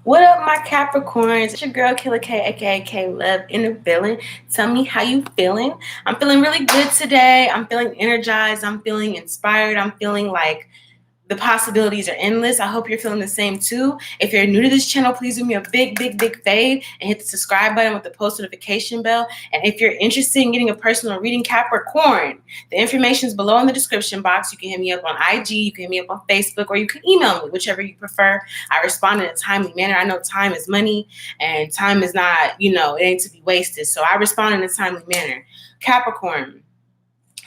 What up, my Capricorns? It's your girl, Killer K, aka K Love, in the building. Tell me how you feeling. I'm feeling really good today. I'm feeling energized. I'm feeling inspired. I'm feeling like the possibilities are endless. I hope you're feeling the same too. If you're new to this channel, please do me a big fave and hit the subscribe button with the post notification bell. And if you're interested in getting a personal reading, Capricorn, the information is below in the description box. You can hit me up on IG, you can hit me up on Facebook, or you can email me, whichever you prefer. I respond in a timely manner. I know time is money and time is not, it ain't to be wasted. So I respond in a timely manner. Capricorn,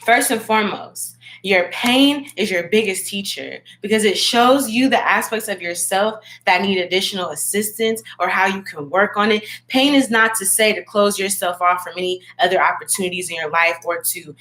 first and foremost, your pain is your biggest teacher because it shows you the aspects of yourself that need additional assistance or how you can work on it. Pain is not to say to close yourself off from any other opportunities in your life or to,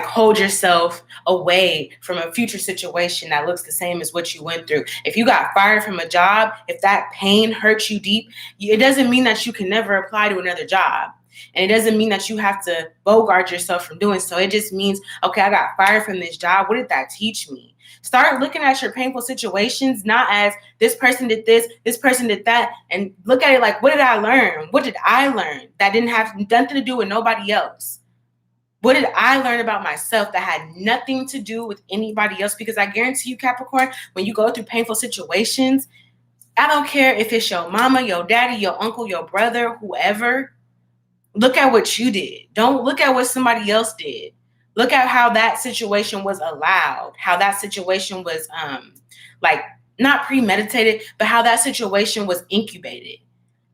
hold yourself away from a future situation that looks the same as what you went through. If you got fired from a job, if that pain hurts you deep, it doesn't mean that you can never apply to another job. And it doesn't mean that you have to bogart yourself from doing so. It just means, okay, I got fired from this job. What did that teach me? Start looking at your painful situations, not as this person did this person did that, and look at it like, what did I learn? What did I learn that didn't have nothing to do with nobody else? What did I learn about myself that had nothing to do with anybody else? Because I guarantee you, Capricorn, when you go through painful situations, I don't care if it's your mama, your daddy, your uncle, your brother, whoever. Look at what you did. Don't look at what somebody else did. Look at how that situation was allowed, how that situation was not premeditated, but how that situation was incubated.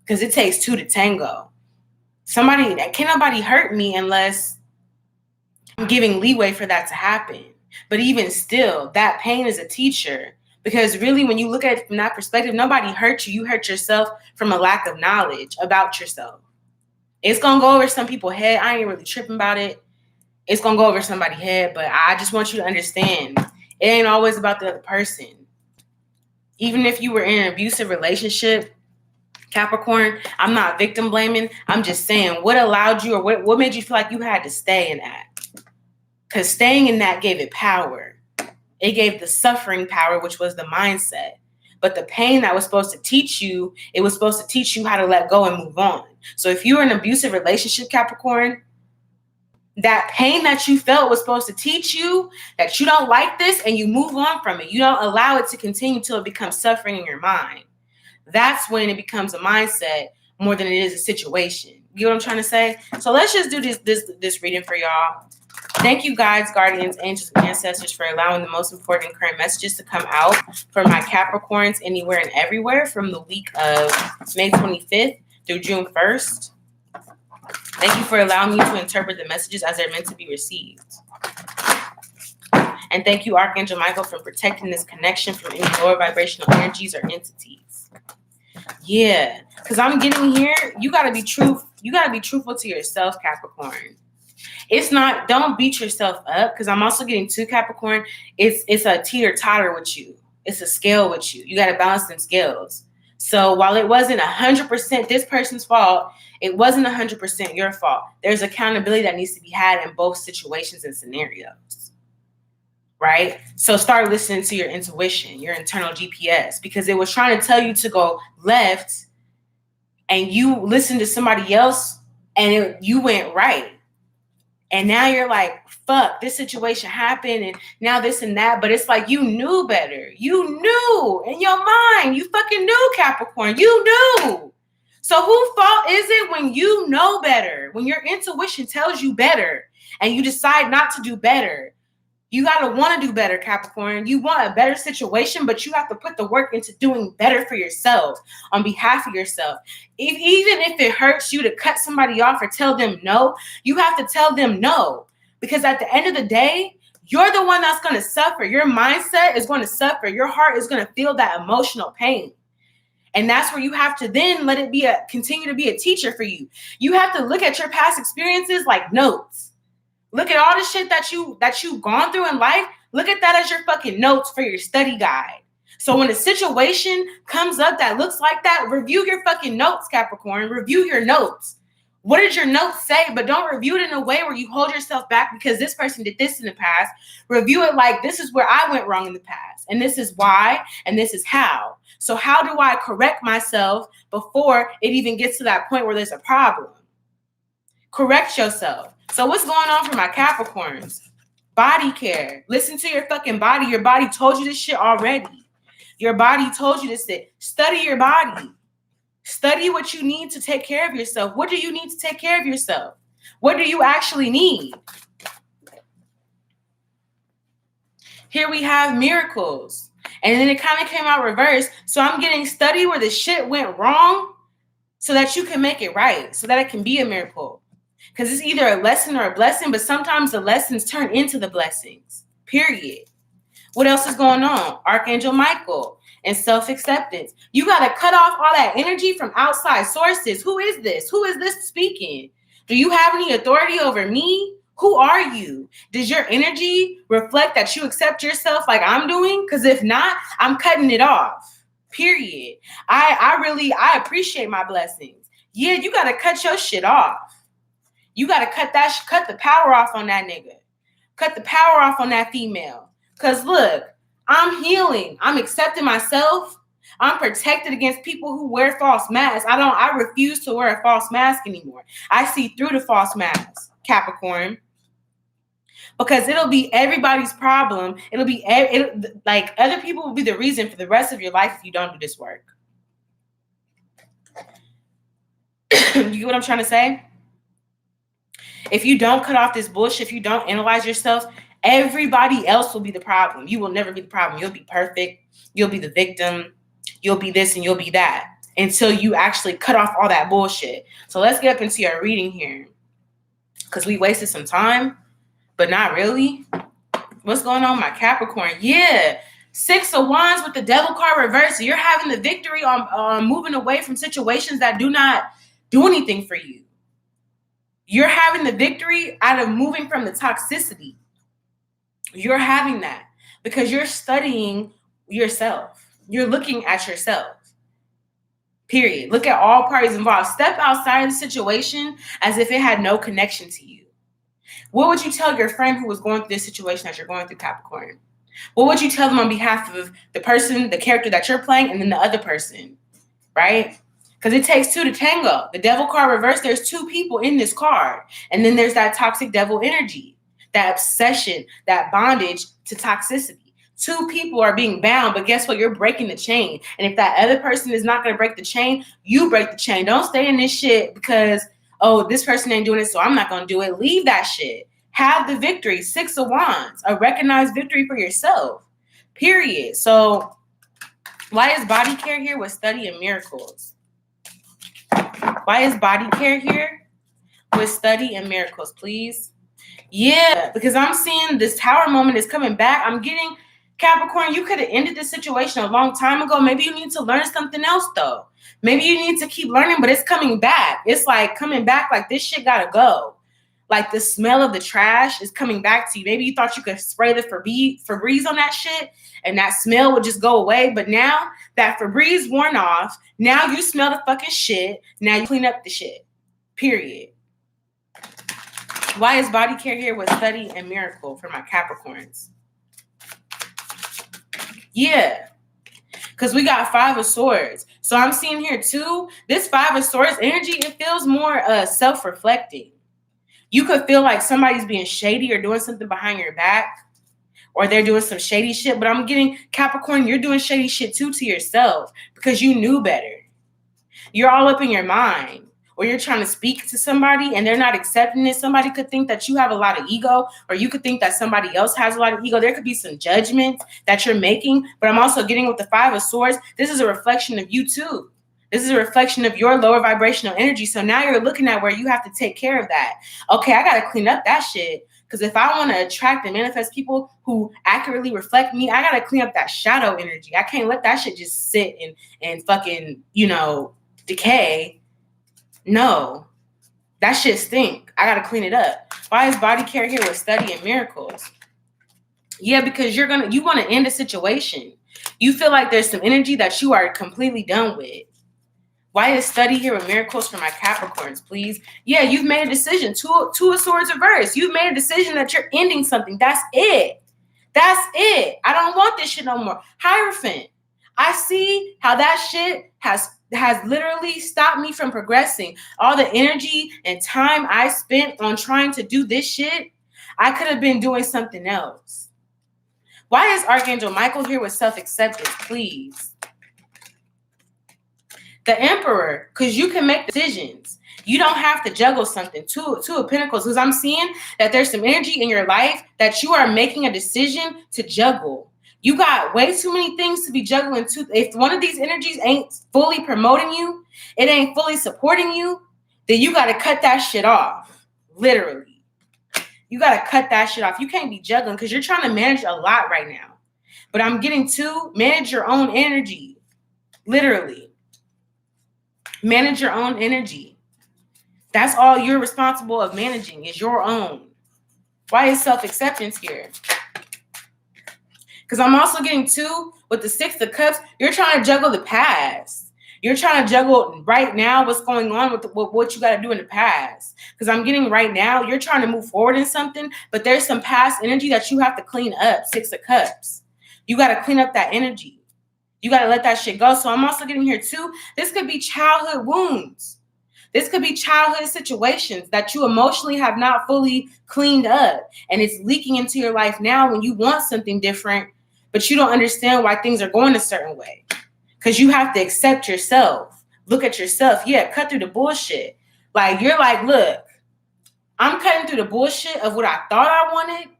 Because it takes two to tango. Can't nobody hurt me unless I'm giving leeway for that to happen. But even still, that pain is a teacher. Because really, when you look at it from that perspective, nobody hurt you. You hurt yourself from a lack of knowledge about yourself. It's going to go over some people's head. I ain't really tripping about it. It's going to go over somebody's head, but I just want you to understand, it ain't always about the other person. Even if you were in an abusive relationship, Capricorn, I'm not victim blaming. I'm just saying what allowed you or what made you feel like you had to stay in that. Because staying in that gave it power. It gave the suffering power, which was the mindset. But the pain that was supposed to teach you, it was supposed to teach you how to let go and move on. So if you were in an abusive relationship, Capricorn, that pain that you felt was supposed to teach you that you don't like this and you move on from it. You don't allow it to continue till it becomes suffering in your mind. That's when it becomes a mindset more than it is a situation. You know what I'm trying to say? So let's just do this reading for y'all. Thank you, guides, guardians, angels, and ancestors for allowing the most important current messages to come out for my Capricorns anywhere and everywhere from the week of May 25th through June 1st. Thank you for allowing me to interpret the messages as they're meant to be received. And thank you, Archangel Michael, for protecting this connection from any lower vibrational energies or entities. Yeah, because I'm getting here, you got to be truthful to yourself, Capricorn. It's not, don't beat yourself up, because I'm also getting to Capricorn. It's a teeter-totter with you. It's a scale with you. You got to balance them scales. So while it wasn't 100% this person's fault, it wasn't 100% your fault. There's accountability that needs to be had in both situations and scenarios. Right? So start listening to your intuition, your internal GPS, because it was trying to tell you to go left and you listened to somebody else and you went right. And now you're like, fuck, this situation happened and now this and that. But it's like you knew better. You knew in your mind. You fucking knew, Capricorn. You knew. So whose fault is it when you know better? When your intuition tells you better and you decide not to do better? You got to want to do better, Capricorn. You want a better situation, but you have to put the work into doing better for yourself on behalf of yourself. Even if it hurts you to cut somebody off or tell them no, you have to tell them no. Because at the end of the day, you're the one that's going to suffer. Your mindset is going to suffer. Your heart is going to feel that emotional pain. And that's where you have to then let it continue to be a teacher for you. You have to look at your past experiences like notes. Look at all the shit that you've gone through in life. Look at that as your fucking notes for your study guide. So when a situation comes up that looks like that, review your fucking notes, Capricorn. Review your notes. What did your notes say? But don't review it in a way where you hold yourself back because this person did this in the past. Review it like, this is where I went wrong in the past, and this is why, and this is how. So how do I correct myself before it even gets to that point where there's a problem? Correct yourself. So what's going on for my Capricorns? Body care. Listen to your fucking body. Your body told you this shit already. Your body told you this shit. Study your body. Study what you need to take care of yourself. What do you need to take care of yourself? What do you actually need? Here we have miracles. And then it kind of came out reverse. So I'm getting study where the shit went wrong so that you can make it right, so that it can be a miracle. Because it's either a lesson or a blessing, but sometimes the lessons turn into the blessings, period. What else is going on? Archangel Michael and self-acceptance. You got to cut off all that energy from outside sources. Who is this? Who is this speaking? Do you have any authority over me? Who are you? Does your energy reflect that you accept yourself like I'm doing? Because if not, I'm cutting it off, period. I appreciate my blessings. Yeah, you got to cut your shit off. You got to cut the power off on that nigga. Cut the power off on that female. Because look, I'm healing. I'm accepting myself. I'm protected against people who wear false masks. I refuse to wear a false mask anymore. I see through the false mask, Capricorn. Because it'll be everybody's problem. It'll like other people will be the reason for the rest of your life if you don't do this work. You get what I'm trying to say? If you don't cut off this bullshit, if you don't analyze yourself, everybody else will be the problem. You will never be the problem. You'll be perfect. You'll be the victim. You'll be this and you'll be that until you actually cut off all that bullshit. So let's get up into our reading here because we wasted some time, but not really. What's going on, my Capricorn? Yeah. 6 of Wands with the Devil card reversed. You're having the victory on moving away from situations that do not do anything for you. You're having the victory out of moving from the toxicity. You're having that because you're studying yourself. You're looking at yourself. Period. Look at all parties involved. Step outside of the situation as if it had no connection to you. What would you tell your friend who was going through this situation that you're going through, Capricorn? What would you tell them on behalf of the person, the character that you're playing, and then the other person, right? Because it takes two to tango. The Devil card reversed, there's two people in this card. And then there's that toxic devil energy, that obsession, that bondage to toxicity. Two people are being bound, but guess what? You're breaking the chain. And if that other person is not going to break the chain, you break the chain. Don't stay in this shit because, oh, this person ain't doing it, so I'm not going to do it. Leave that shit. Have the victory. 6 of Wands, a recognized victory for yourself, period. So why is body care here with study and miracles? Why is body care here with study and miracles, please? Yeah, because I'm seeing this tower moment is coming back. I'm getting Capricorn, you could have ended this situation a long time ago. Maybe you need to learn something else, though. Maybe you need to keep learning, but it's coming back. It's like coming back like this shit got to go. Like the smell of the trash is coming back to you. Maybe you thought you could spray the Febreze on that shit and that smell would just go away. But now that Febreze worn off, now you smell the fucking shit. Now you clean up the shit. Period. Why is body care here with study and miracle for my Capricorns? Yeah. Because we got 5 of Swords. So I'm seeing here too, this 5 of Swords energy, it feels more self-reflecting. You could feel like somebody's being shady or doing something behind your back, or they're doing some shady shit. But I'm getting Capricorn, you're doing shady shit too to yourself because you knew better. You're all up in your mind, or you're trying to speak to somebody and they're not accepting it. Somebody could think that you have a lot of ego, or you could think that somebody else has a lot of ego. There could be some judgment that you're making. But I'm also getting with the 5 of Swords, this is a reflection of you too. This is a reflection of your lower vibrational energy. So now you're looking at where you have to take care of that. Okay, I got to clean up that shit. Because if I want to attract and manifest people who accurately reflect me, I got to clean up that shadow energy. I can't let that shit just sit and fucking, decay. No, that shit stink. I got to clean it up. Why is body care here with study and miracles? Yeah, because you want to end a situation. You feel like there's some energy that you are completely done with. Why is study here with miracles for my Capricorns, please? Yeah, you've made a decision. Two of Swords reverse. You've made a decision that you're ending something. That's it. That's it. I don't want this shit no more. Hierophant. I see how that shit has literally stopped me from progressing. All the energy and time I spent on trying to do this shit, I could have been doing something else. Why is Archangel Michael here with self-acceptance, please? The Emperor, because you can make decisions. You don't have to juggle something. Two of Pentacles, because I'm seeing that there's some energy in your life that you are making a decision to juggle. You got way too many things to be juggling too. If one of these energies ain't fully promoting you, it ain't fully supporting you, then you got to cut that shit off. Literally. You got to cut that shit off. You can't be juggling because you're trying to manage a lot right now. But I'm getting to manage your own energy. Literally. Manage your own energy. That's all you're responsible of managing is your own. Why is self-acceptance here? Because I'm also getting to, with the Six of Cups, you're trying to juggle the past. You're trying to juggle right now what's going on with what you got to do in the past. Because I'm getting right now, you're trying to move forward in something, but there's some past energy that you have to clean up. Six of Cups. You got to clean up that energy. You got to let that shit go. So I'm also getting here too. This could be childhood wounds. This could be childhood situations that you emotionally have not fully cleaned up. And it's leaking into your life now when you want something different, but you don't understand why things are going a certain way. Because you have to accept yourself. Look at yourself. Yeah, cut through the bullshit. Like, you're like, look, I'm cutting through the bullshit of what I thought I wanted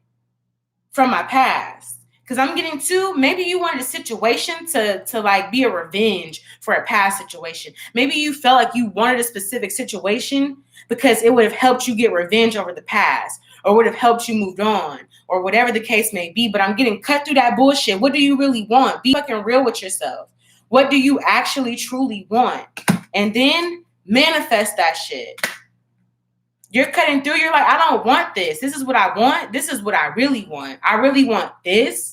from my past. Because I'm getting to, maybe you wanted a situation to like be a revenge for a past situation. Maybe you felt like you wanted a specific situation because it would have helped you get revenge over the past or would have helped you move on or whatever the case may be. But I'm getting cut through that bullshit. What do you really want? Be fucking real with yourself. What do you actually truly want? And then manifest that shit. You're cutting through. You're like, I don't want this. This is what I want. This is what I really want. I really want this.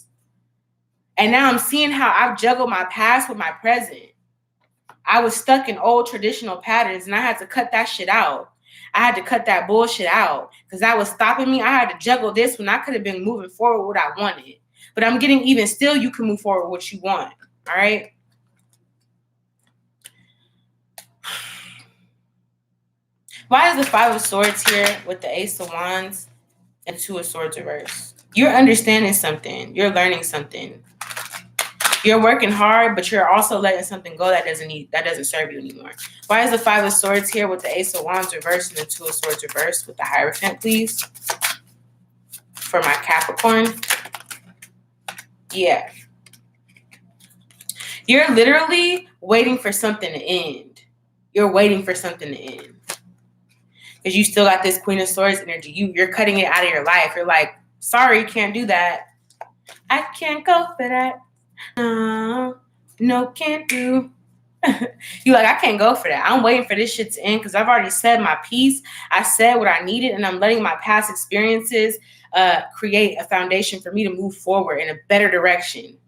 And now I'm seeing how I've juggled my past with my present. I was stuck in old traditional patterns and I had to cut that shit out. I had to cut that bullshit out because that was stopping me. I had to juggle this when I could have been moving forward what I wanted. But I'm getting even still, you can move forward what you want. All right. Why is the Five of Swords here with the Ace of Wands and Two of Swords reverse? You're understanding something. You're learning something. You're working hard, but you're also letting something go that doesn't serve you anymore. Why is the Five of Swords here with the Ace of Wands reverse and the Two of Swords reverse with the Hierophant, please? For my Capricorn. Yeah. You're literally waiting for something to end. You're waiting for something to end. Because you still got this Queen of Swords energy. You're cutting it out of your life. You're like, sorry, can't do that. I can't go for that. No, can't do. You like, I can't go for that. I'm waiting for this shit to end because I've already said my piece. I said what I needed, and I'm letting my past experiences create a foundation for me to move forward in a better direction.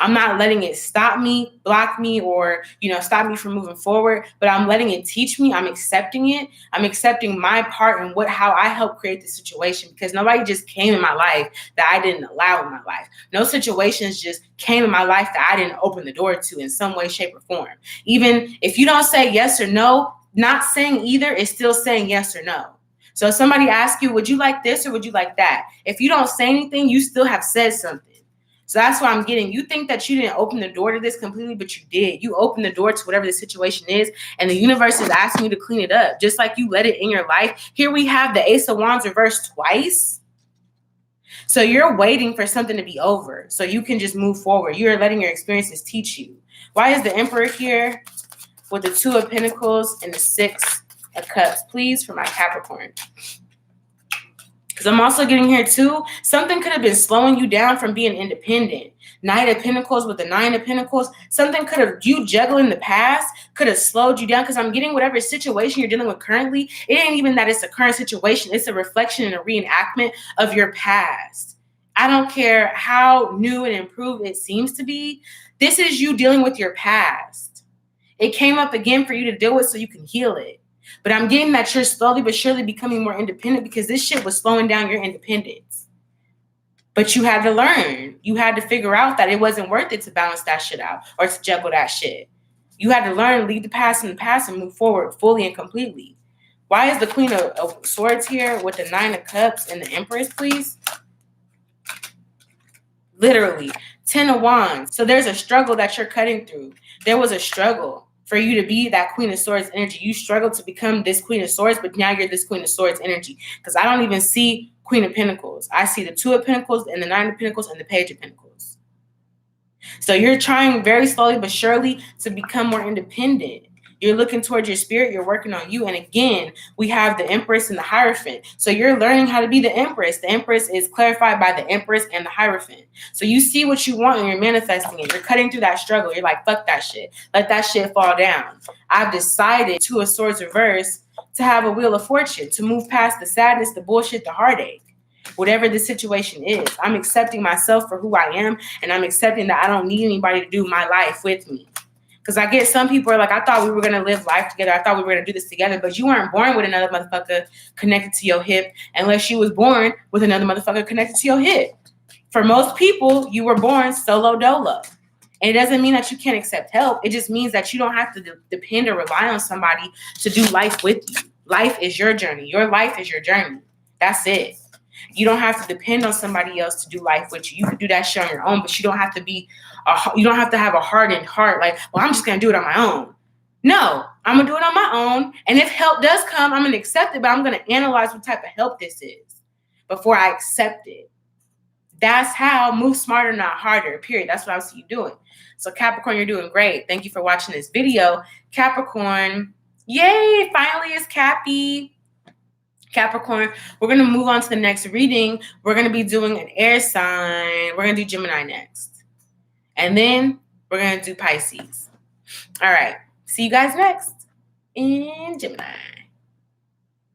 I'm not letting it stop me, block me, or, stop me from moving forward, but I'm letting it teach me. I'm accepting it. I'm accepting my part in how I helped create the situation, because nobody just came in my life that I didn't allow in my life. No situations just came in my life that I didn't open the door to in some way, shape, or form. Even if you don't say yes or no, not saying either is still saying yes or no. So if somebody asks you, would you like this or would you like that? If you don't say anything, you still have said something. So that's why I'm getting, you think that you didn't open the door to this completely, but you did. You opened the door to whatever the situation is, and the universe is asking you to clean it up, just like you let it in your life. Here we have the Ace of Wands reversed twice. So you're waiting for something to be over so you can just move forward. You're letting your experiences teach you. Why is the Emperor here with the Two of Pentacles and the Six of Cups, please, for my Capricorn? Because I'm also getting here too, something could have been slowing you down from being independent. Knight of Pentacles with the Nine of Pentacles. Something could have, you juggling the past could have slowed you down, because I'm getting whatever situation you're dealing with currently. It ain't even that it's a current situation. It's a reflection and a reenactment of your past. I don't care how new and improved it seems to be. This is you dealing with your past. It came up again for you to deal with so you can heal it. But I'm getting that you're slowly but surely becoming more independent because this shit was slowing down your independence. But you had to learn. You had to figure out that it wasn't worth it to balance that shit out or to juggle that shit. You had to learn, leave the past in the past and move forward fully and completely. Why is the Queen of Swords here with the 9 of Cups and the Empress, please? Literally, 10 of Wands. So there's a struggle that you're cutting through. There was a struggle for you to be that Queen of Swords energy. You struggled to become this Queen of Swords, but now you're this Queen of Swords energy. Because I don't even see Queen of Pentacles. I see the 2 of Pentacles and the 9 of Pentacles and the Page of Pentacles. So you're trying very slowly but surely to become more independent. You're looking towards your spirit. You're working on you. And again, we have the Empress and the Hierophant. So you're learning how to be the Empress. The Empress is clarified by the Empress and the Hierophant. So you see what you want and you're manifesting it. You're cutting through that struggle. You're like, fuck that shit. Let that shit fall down. I've decided, 2 of Swords reverse, to have a Wheel of Fortune, to move past the sadness, the bullshit, the heartache. Whatever the situation is, I'm accepting myself for who I am, and I'm accepting that I don't need anybody to do my life with me. Because I get some people are like, I thought we were going to live life together. I thought we were going to do this together. But you weren't born with another motherfucker connected to your hip unless you was born with another motherfucker connected to your hip. For most people, you were born solo dolo. And it doesn't mean that you can't accept help. It just means that you don't have to depend or rely on somebody to do life with you. Life is your journey. Your life is your journey. That's it. You don't have to depend on somebody else to do life with you. You can do that shit on your own, but you don't have to you don't have to have a hardened heart like, well, I'm just going to do it on my own. No, I'm going to do it on my own. And if help does come, I'm going to accept it, but I'm going to analyze what type of help this is before I accept it. That's how move smarter, not harder, period. That's what I see you doing. So Capricorn, you're doing great. Thank you for watching this video. Capricorn, yay, finally it's Cappy. Capricorn, we're going to move on to the next reading. We're going to be doing an air sign. We're going to do Gemini next. And then we're going to do Pisces. All right. See you guys next in Gemini.